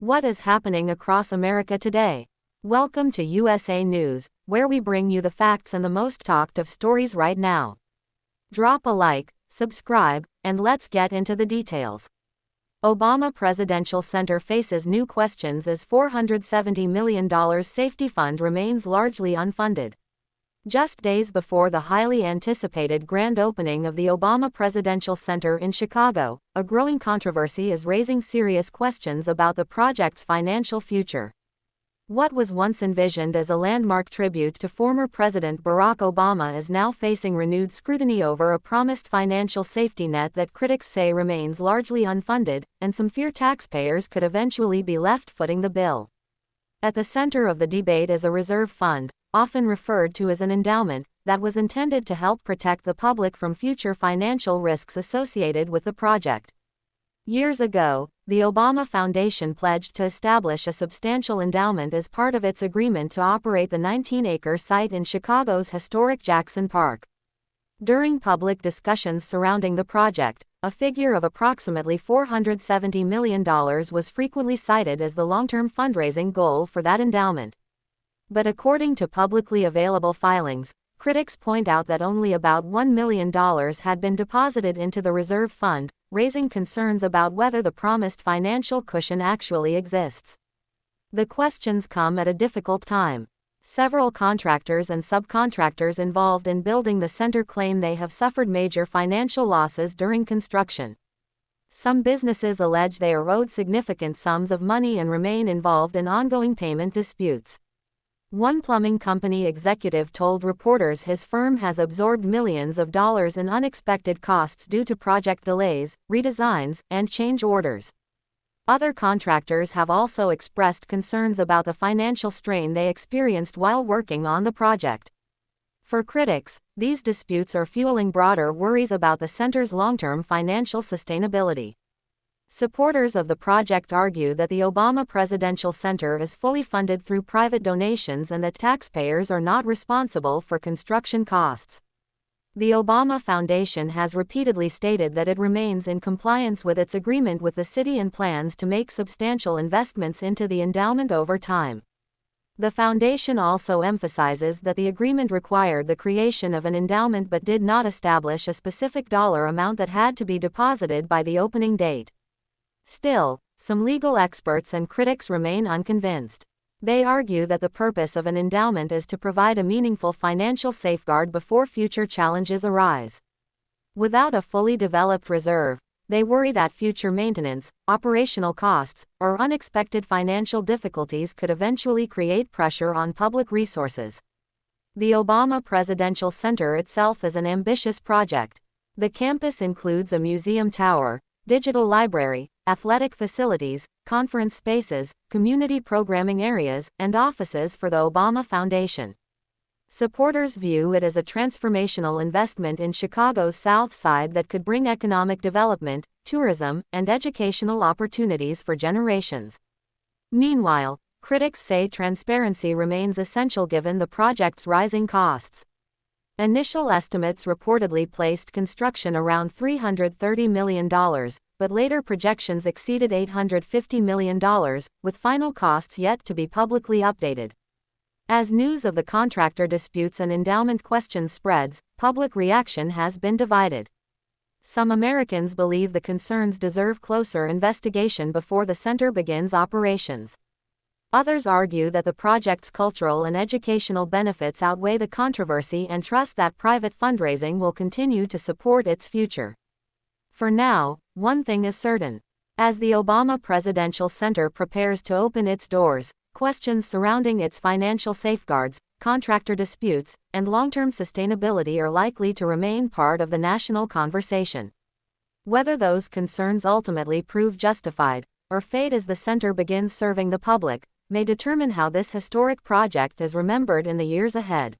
What is happening across America today? Welcome to USA News, where we bring you the facts and the most talked of stories right now. Drop a like, subscribe, and let's get into the details. Obama Presidential Center faces new questions as $470 million safety fund remains largely unfunded. Just days before the highly anticipated grand opening of the Obama Presidential Center in Chicago, a growing controversy is raising serious questions about the project's financial future. What was once envisioned as a landmark tribute to former President Barack Obama is now facing renewed scrutiny over a promised financial safety net that critics say remains largely unfunded, and some fear taxpayers could eventually be left footing the bill. At the center of the debate is a reserve fund, often referred to as an endowment, that was intended to help protect the public from future financial risks associated with the project. Years ago, the Obama Foundation pledged to establish a substantial endowment as part of its agreement to operate the 19-acre site in Chicago's historic Jackson Park. During public discussions surrounding the project, a figure of approximately $470 million was frequently cited as the long-term fundraising goal for that endowment. But according to publicly available filings, critics point out that only about $1 million had been deposited into the reserve fund, raising concerns about whether the promised financial cushion actually exists. The questions come at a difficult time. Several contractors and subcontractors involved in building the center claim they have suffered major financial losses during construction. Some businesses allege they are owed significant sums of money and remain involved in ongoing payment disputes. One plumbing company executive told reporters his firm has absorbed millions of dollars in unexpected costs due to project delays, redesigns, and change orders. Other contractors have also expressed concerns about the financial strain they experienced while working on the project. For critics, these disputes are fueling broader worries about the center's long-term financial sustainability. Supporters of the project argue that the Obama Presidential Center is fully funded through private donations and that taxpayers are not responsible for construction costs. The Obama Foundation has repeatedly stated that it remains in compliance with its agreement with the city and plans to make substantial investments into the endowment over time. The foundation also emphasizes that the agreement required the creation of an endowment but did not establish a specific dollar amount that had to be deposited by the opening date. Still, some legal experts and critics remain unconvinced. They argue that the purpose of an endowment is to provide a meaningful financial safeguard before future challenges arise. Without a fully developed reserve, they worry that future maintenance, operational costs, or unexpected financial difficulties could eventually create pressure on public resources. The Obama Presidential Center itself is an ambitious project. The campus includes a museum tower, digital library, athletic facilities, conference spaces, community programming areas, and offices for the Obama Foundation. Supporters view it as a transformational investment in Chicago's South Side that could bring economic development, tourism, and educational opportunities for generations. Meanwhile, critics say transparency remains essential given the project's rising costs. Initial estimates reportedly placed construction around $330 million, but later projections exceeded $850 million, with final costs yet to be publicly updated. As news of the contractor disputes and endowment questions spreads, public reaction has been divided. Some Americans believe the concerns deserve closer investigation before the center begins operations. Others argue that the project's cultural and educational benefits outweigh the controversy and trust that private fundraising will continue to support its future. For now, one thing is certain. As the Obama Presidential Center prepares to open its doors, questions surrounding its financial safeguards, contractor disputes, and long-term sustainability are likely to remain part of the national conversation. Whether those concerns ultimately prove justified, or fade as the center begins serving the public, may determine how this historic project is remembered in the years ahead.